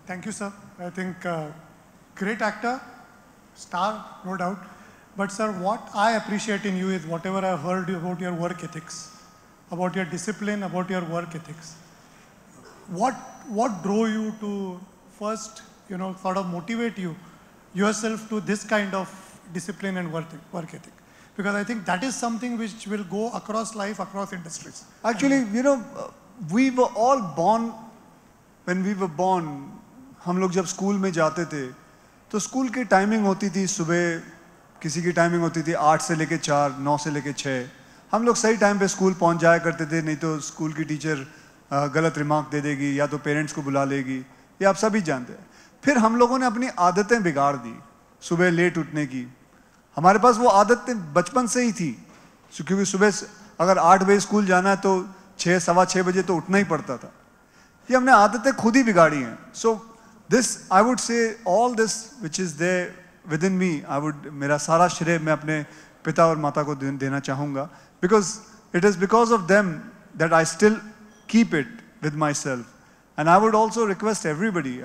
Thank you, sir. I think great actor, star, no doubt. But sir, what I appreciate in you is whatever I've heard about your work ethics, about your discipline, about your work ethics. What drove you to first, sort of motivate yourself to this kind of discipline and work ethic? Because I think that is something which will go across life, across industries. Actually, we were all born, when we were born, हम लोग जब school में जाते थे, तो school की timing होती थी सुबह, किसी की टाइमिंग होती थी 8 से लेके 4, 9 से लेके 6. हम लोग सही टाइम पे स्कूल पहुंच जाया करते थे, नहीं तो स्कूल की टीचर गलत रिमार्क दे देगी या तो पेरेंट्स को बुला लेगी, ये आप सभी जानते हैं. फिर हम लोगों ने अपनी आदतें बिगाड़ दी, सुबह लेट उठने की. हमारे पास वो आदतें बचपन से ही थी, क्योंकि सुबह अगर 8 बजे स्कूल जाना है तो 6, सवा 6 बजे तो उठना ही पड़ता था. ये हमने आदतें खुद ही बिगाड़ी हैं. So this I would say all this which is there with in me, मेरा सारा श्रेय मैं अपने पिता और माता को देना चाहूँगा, because it is because of them that I still keep it with myself. And I would also request everybody,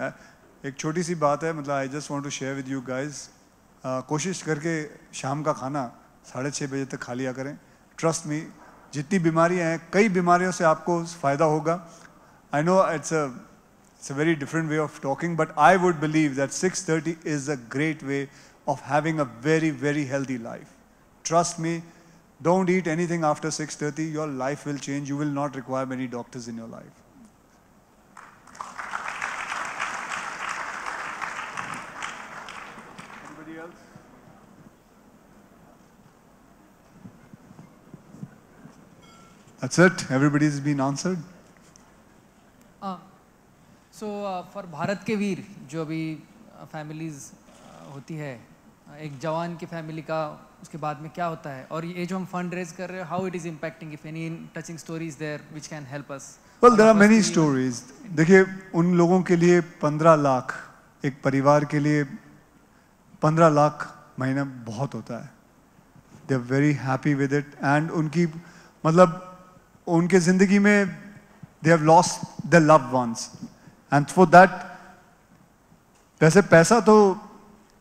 एक छोटी सी बात है, मतलब I just want to share with you guys, कोशिश करके शाम का खाना 6:30 बजे तक खा लिया करें. ट्रस्ट मी, जितनी बीमारियां हैं, कई बीमारियों से आपको फ़ायदा होगा. I know it's a very different way of talking, but I would believe that 6:30 is a great way of having a very, very healthy life. Trust me, don't eat anything after 6:30. Your life will change. You will not require many doctors in your life. Anybody else? That's it. Everybody's been answered. So for Bharat के वीर, जो अभी families होती है, एक जवान की family का उसके बाद में क्या होता है, और ये जो हम फंड रेज कर रहे हैं, how it is impacting, if any touching stories there which can help us. Well there are many stories. देखिए, उन लोगों के लिए 15 लाख, एक परिवार के लिए 15 लाख महीना बहुत होता है. They are very happy with it. And उनकी मतलब उनके जिंदगी में they have lost their loved ones. And for that, वैसे पैसा तो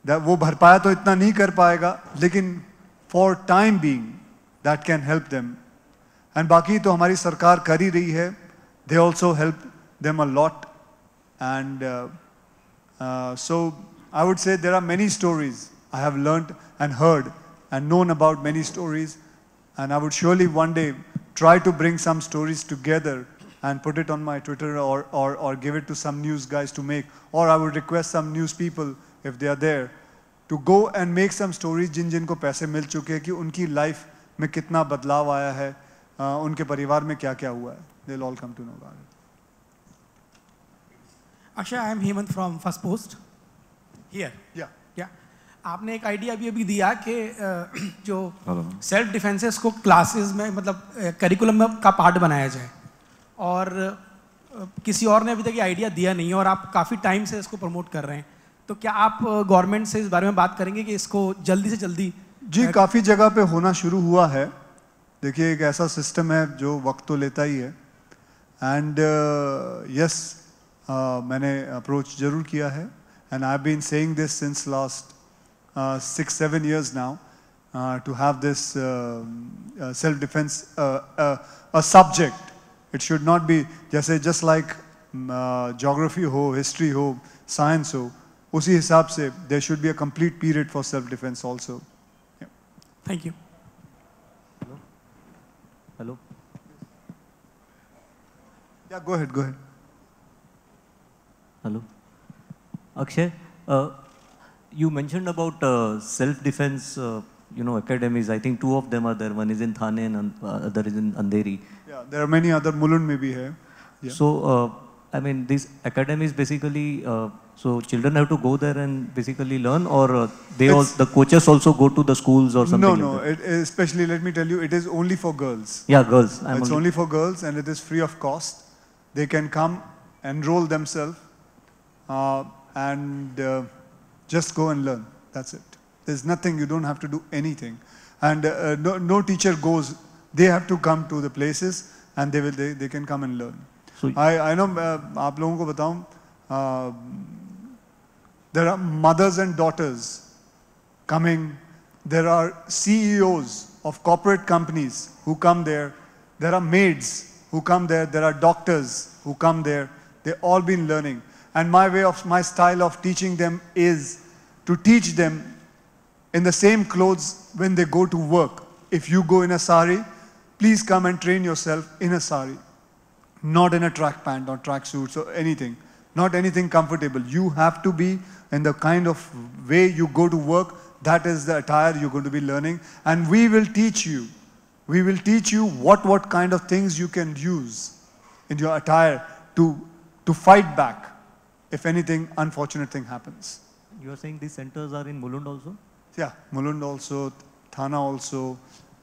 वो भर पाया तो इतना नहीं कर पाएगा, लेकिन for time being that can help them. And बाकी तो हमारी सरकार कर ही रही है. They also help them a lot. And so I would say there are many stories I have learned and heard and known about many stories. And I would surely one day try to bring some stories together and put it on my Twitter, or give it to some news guys to make, or I would request some news people, if they are there, to go and make some stories जिनको पैसे मिल चुके हैं, कि उनकी life में कितना बदलाव आया है, उनके परिवार में क्या क्या हुआ है. They'll all come to know about it. Akshay, I am Hemant from First Post. Here. Yeah. आपने एक आइडिया अभी दिया कि जो सेल्फ डिफेंसेस को क्लासेस में, मतलब करिकुलम का पार्ट बनाया जाए, और किसी और ने अभी तक ये आइडिया दिया नहीं है, और आप काफ़ी टाइम से इसको प्रमोट कर रहे हैं. तो क्या आप गवर्नमेंट से इस बारे में बात करेंगे कि इसको जल्दी से जल्दी? जी, काफ़ी जगह पे होना शुरू हुआ है. देखिए, एक ऐसा सिस्टम है जो वक्त तो लेता ही है. एंड यस, मैंने अप्रोच जरूर किया है. And I have been saying this since last 6-7 years now, to have this self-defense a subject. It should not be just like geography ho, history ho, science ho. उसी हिसाब से there should be a complete period for self-defense also. Yeah. Thank you. Hello. Yeah, go ahead. Hello. Akshay, you mentioned about self-defense, academies. I think 2 of them are there. One is in Thane and other is in Andheri. Yeah, there are many other. Mulund may be here. Yeah. So, I mean, these academies basically, so children have to go there and basically learn, or the coaches also go to the schools or something? No. Especially, let me tell you, it is only for girls. Yeah, girls. It's only for girls, and it is free of cost. They can come, enroll themselves, and just go and learn. That's it. There's nothing, you don't have to do anything. And no teacher goes. They have to come to the places, and they can come and learn. So I know, आप लोगों को बताऊं, Uh, there are mothers and daughters coming. There are CEOs of corporate companies who come there. There are maids who come there. There are doctors who come there. They've all been learning. And my style of teaching them is to teach them in the same clothes when they go to work. If you go in a sari, please come and train yourself in a sari. Not in a track pant or track suits or anything. Not anything comfortable. You have to be in the kind of way you go to work. That is the attire you're going to be learning. And we will teach you. We will teach you what kind of things you can use in your attire to fight back if anything unfortunate thing happens. You are saying these centers are in Mulund also? Yeah, Mulund also, Thana also,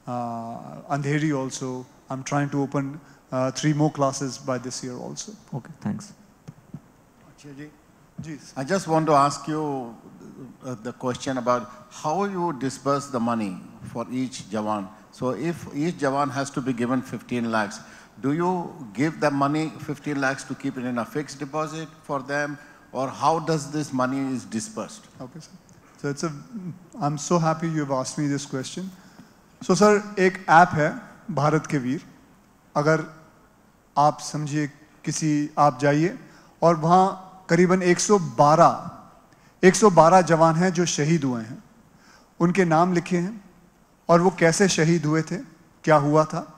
Andheri also. I'm trying to open 3 more classes by this year also. Okay, thanks. I just want to ask you the question about how you disperse the money for each Jawan. So if each Jawan has to be given 15 lakhs, do you give the money 15 lakhs to keep it in a fixed deposit for them, or how does this money is dispersed? Okay, sir. So I'm so happy you have asked me this question. So sir, एक app है भारत के वीर. अगर आप समझिए किसी आप जाइए और वहाँ करीबन 112 जवान हैं जो शहीद हुए हैं. उनके नाम लिखे हैं और वो कैसे शहीद हुए थे, क्या हुआ था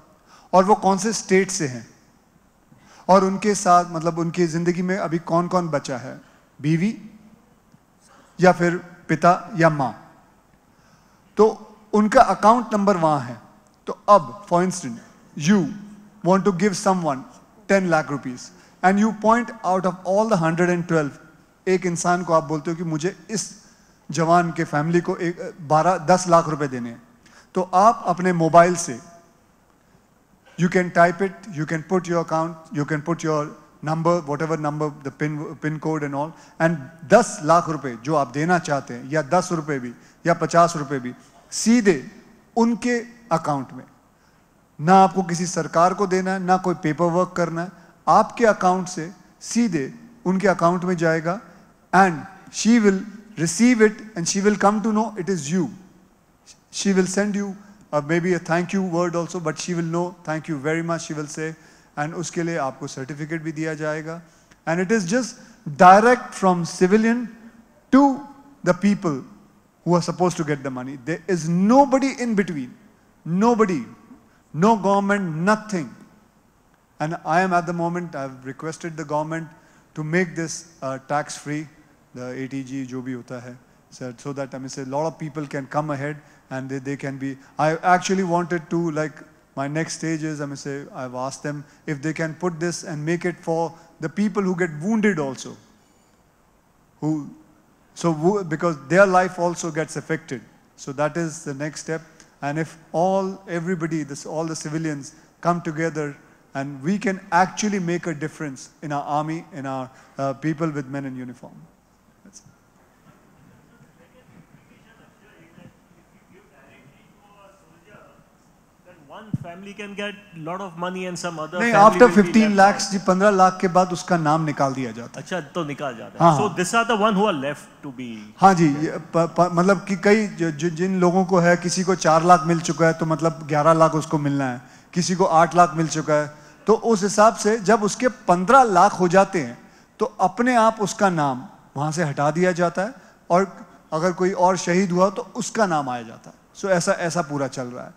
और वो कौन से स्टेट से हैं और उनके साथ मतलब उनकी ज़िंदगी में अभी कौन कौन बचा है, बीवी या फिर पिता या माँ. तो उनका अकाउंट नंबर वहाँ है. तो अब for instance you want to give someone 10 lakh rupees and you point out of all the 112 एक इंसान को आप बोलते हो कि मुझे इस जवान के फैमिली को 10 लाख रुपए देने हैं. तो आप अपने मोबाइल से you can type it, you can put your account, you can put your number, whatever number, the pin code and all, and 10 lakh रुपए जो आप देना चाहते हैं या 10 रुपए भी या 50 रुपए भी सीधे उनके अकाउंट में. ना आपको किसी सरकार को देना है, ना कोई पेपर वर्क करना है. आपके अकाउंट से सीधे उनके अकाउंट में जाएगा and she will receive it and she will come to know it is you. She will send you maybe a thank you word also, but she will know thank you very much, she will say, and उसके लिए आपको certificate भी दिया जाएगा. And it is just direct from civilian to the people who are supposed to get the money. There is nobody in between, nobody. No government, nothing. And I am at the moment, I have requested the government to make this tax free, the ATG जो भी होता है, so that I mean, say, a lot of people can come ahead and they can be. I actually wanted to, like, my next stage is, I mean, say, I've asked them if they can put this and make it for the people who get wounded also. Because their life also gets affected. So that is the next step. And if everybody, all the civilians come together and we can actually make a difference in our army, in our people with men in uniform. That's it. One family can get a lot of money and some other नहीं, family after will be 15 left lakhs out. जी 15 लाख के बाद उसका नाम निकाल दिया जाता है. अच्छा तो निकाल जाता हाँ, है. So हाँ. these are the one who are left to be. हाँ जी, मतलब कि कई जिन लोगों को है, किसी को 4 लाख मिल चुका है तो मतलब 11 लाख उसको मिलना है, किसी को 8 लाख मिल चुका है. तो उस हिसाब से जब उसके 15 लाख हो जाते हैं तो अपने आप उसका नाम वहाँ से हटा दिया जाता है और अगर कोई और शहीद हुआ तो उसका नाम आया जाता है. सो ऐसा पूरा चल रहा है.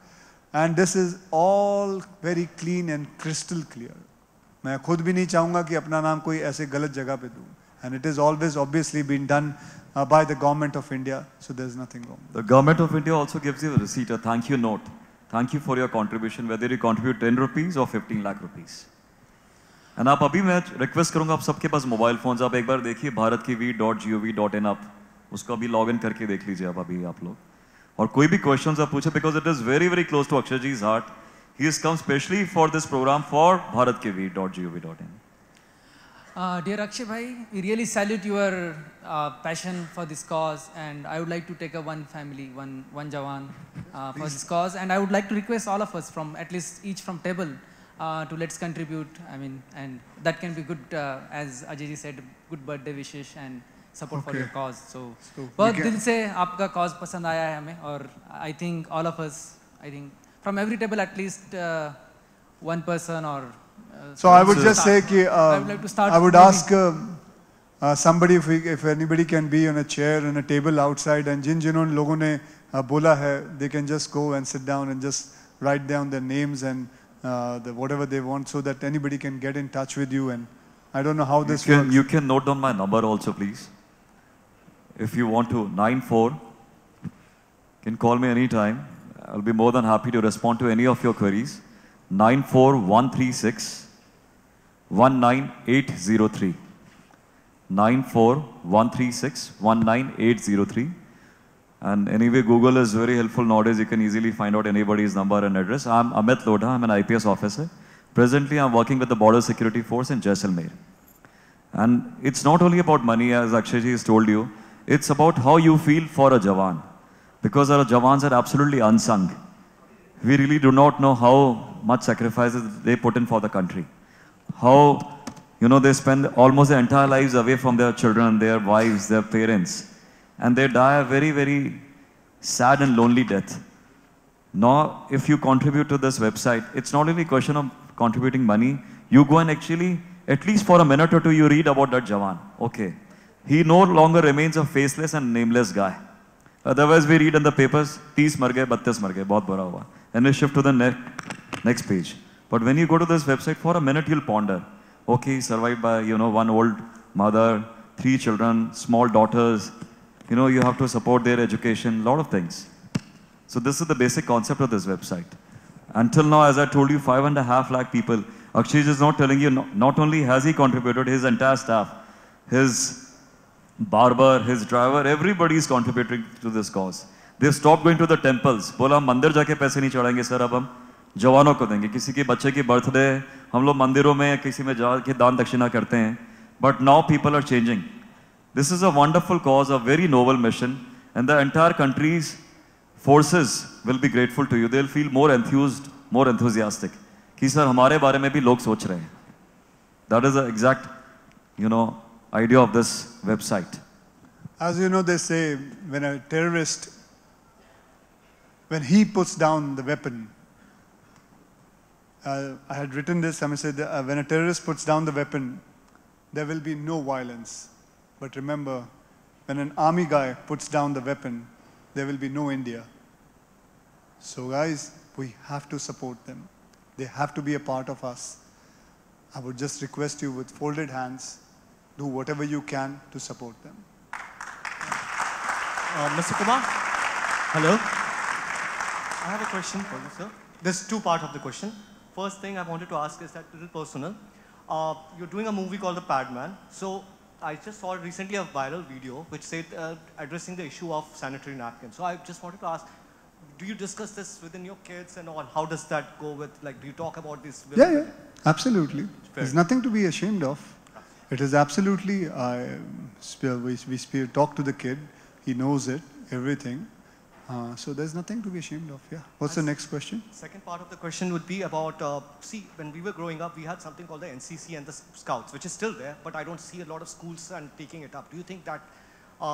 And this is all very clean and crystal clear. मैं खुद भी नहीं चाहूँगा कि अपना नाम कोई ऐसे गलत जगह पे दूँ. And it is always obviously been done by the government of India, so there's nothing wrong. The government of India also gives you a receipt, a thank you note. Thank you for your contribution, whether you contribute 10 rupees or 15 lakh rupees. And आप अभी मैं request करूँगा आप सबके पास mobile phones, आप एक बार देखिए bharatkiveer.gov.in आप उसको अभी लॉग इन करके देख लीजिए आप अभी आप लोग. और कोई भी क्वेश्चंस आप पूछे because it is very very close to Akshay ji's heart. He has come specially for this program for bharatkiveer.gov.in. Dear Akshay bhai, we really salute your passion for this cause, and I would like to take one family, one Jawan for this cause, and I would like to request all of us from at least each from table to let's contribute. I mean, and that can be good, as Ajay ji said, good birthday wishes and support for your cause. So बहुत दिल से आपका cause पसंद आया है हमें, और I think all of us, I think from every table at least one person or. So I would just say कि I would like to start. I would ask somebody if anybody can be on a chair and a table outside, and जिन लोगों ने बोला है, they can just go and sit down and just write down their names and whatever they want, so that anybody can get in touch with you. And I don't know how this works. You can note down my number also, please. If you want to, 94, you can call me anytime. I'll be more than happy to respond to any of your queries. 94136 19803. 94136 19803. And anyway, Google is very helpful nowadays. You can easily find out anybody's number and address. I'm Amit Lodha. I'm an IPS officer. Presently, I'm working with the Border Security Force in Jaisalmer. And it's not only about money, as Akshayji has told you. It's about how you feel for a Jawan. Because our Jawans are absolutely unsung. We really do not know how much sacrifices they put in for the country. How, they spend almost their entire lives away from their children, their wives, their parents. And they die a very, very sad and lonely death. Now, if you contribute to this website, it's not only a question of contributing money. You go and actually, at least for a minute or two, you read about that Jawan. Okay. He no longer remains a faceless and nameless guy. Otherwise, we read in the papers, 30 mar gaye, 32 mar gaye, bahut bura hua. And we shift to the next page. But when you go to this website, for a minute, you'll ponder. Okay, survived by, one old mother, 3 children, small daughters. You have to support their education, a lot of things. So this is the basic concept of this website. Until now, as I told you, 5.5 lakh people. Akshay is not telling you, not only has he contributed, his entire staff, his barber, his driver, everybody is contributing to this cause. They've stopped going to the temples. बोला हम मंदिर जाके पैसे नहीं चढ़ाएंगे sir, अब हम जवानों को देंगे. किसी के बच्चे की बर्थडे हम लोग मंदिरों में किसी में जाके दान दक्षिणा करते हैं. But now people are changing. This is a wonderful cause, a very noble mission, and the entire country's forces will be grateful to you. They'll feel more enthused, more enthusiastic. कि सर हमारे बारे में भी लोग सोच रहे हैं. That is the exact, idea of this website. As you know, they say when a terrorist, when he puts down the weapon, I had written this, I said, when a terrorist puts down the weapon, there will be no violence. But remember, when an army guy puts down the weapon, there will be no India. So guys, we have to support them. They have to be a part of us. I would just request you with folded hands, do whatever you can to support them. Mr. Kumar, hello. I have a question for you, sir. There's 2 parts of the question. First thing I wanted to ask is that a little personal. You're doing a movie called The Padman. So I just saw recently a viral video which said addressing the issue of sanitary napkins. So I just wanted to ask, do you discuss this within your kids and all? How does that go with, do you talk about this? Yeah, absolutely. There's nothing to be ashamed of. It is absolutely, we talk to the kid, he knows it, everything. So there's nothing to be ashamed of, yeah. What's the next question? Second part of the question would be about, when we were growing up, we had something called the NCC and the Scouts, which is still there, but I don't see a lot of schools and taking it up. Do you think that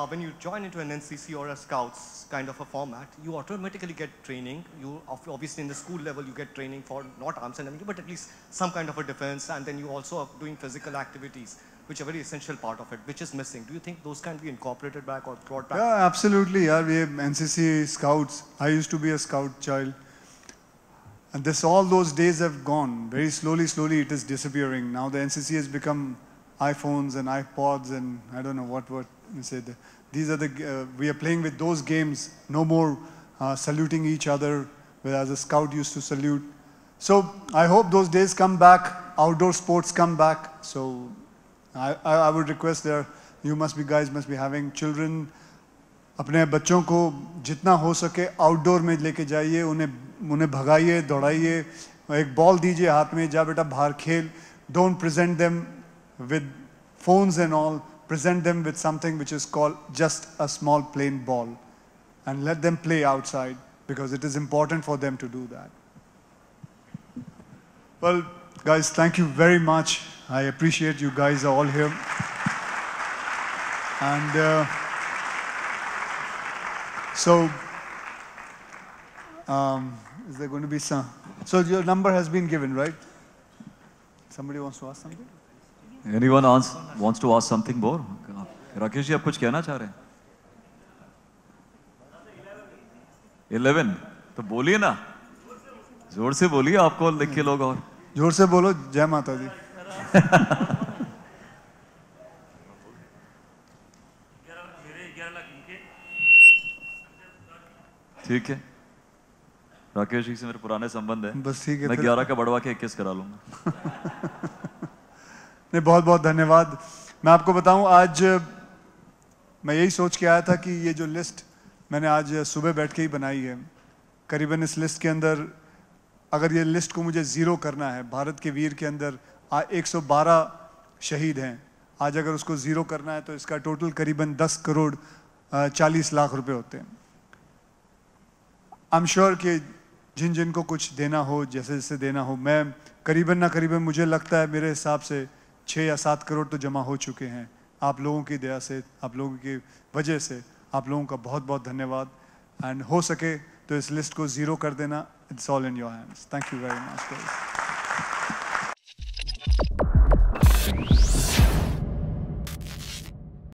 when you join into an NCC or a Scouts kind of a format, you automatically get training? You obviously in the school level, you get training for not arms and everything, but at least some kind of a defense, and then you also are doing physical activities, which are a very essential part of it, which is missing. Do you think those can be incorporated back or brought back? Yeah, absolutely. Yeah, we have NCC, Scouts. I used to be a Scout child. And all those days have gone. Very slowly it is disappearing. Now the NCC has become iPhones and iPods and I don't know what you say. These are we are playing with those games. No more saluting each other, whereas a Scout used to salute. So I hope those days come back. Outdoor sports come back. So I would request you guys must be having children. अपने बच्चों को जितना हो सके outdoor में लेके जाइए, उन्हें भगाइए, दौड़ाइए, एक बॉल दीजिए हाथ में, जा बेटा बाहर खेल. Don't present them with phones and all. Present them with something which is called just a small plain ball, and let them play outside because it is important for them to do that. Well, guys, thank you very much. I appreciate you guys are all here. And so, is there going to be some? So your number has been given, right? Somebody wants to ask something? Anyone wants to ask something more? Rakesh ji आप कुछ कहना चाह रहे हैं? 11 तो बोलिए ना, जोर से बोलिए, आपको लिख के लोग और जोर से बोलो, जय माता दी। ठीक है, राकेश जी से मेरे पुराने संबंध है, बस ठीक है, मैं 11 का बढ़वा के 21 करा लूंगा। नहीं, बहुत बहुत धन्यवाद। मैं आपको बताऊं, आज मैं यही सोच के आया था कि ये जो लिस्ट मैंने आज सुबह बैठ के ही बनाई है, करीबन इस लिस्ट के अंदर अगर ये लिस्ट को मुझे ज़ीरो करना है, भारत के वीर के अंदर 112 शहीद हैं, आज अगर उसको ज़ीरो करना है तो इसका टोटल करीबन 10 करोड़ 40 लाख रुपए होते हैं। आई एम श्योर कि जिन जिन को कुछ देना हो, जैसे जैसे देना हो, मैं करीबन ना करीबन मुझे लगता है मेरे हिसाब से 6 या 7 करोड़ तो जमा हो चुके हैं। आप लोगों की दया से, आप लोगों की वजह से, आप लोगों का बहुत बहुत धन्यवाद। एंड हो सके तो इस लिस्ट को ज़ीरो कर देना। It's all in your hands. Thank you very much.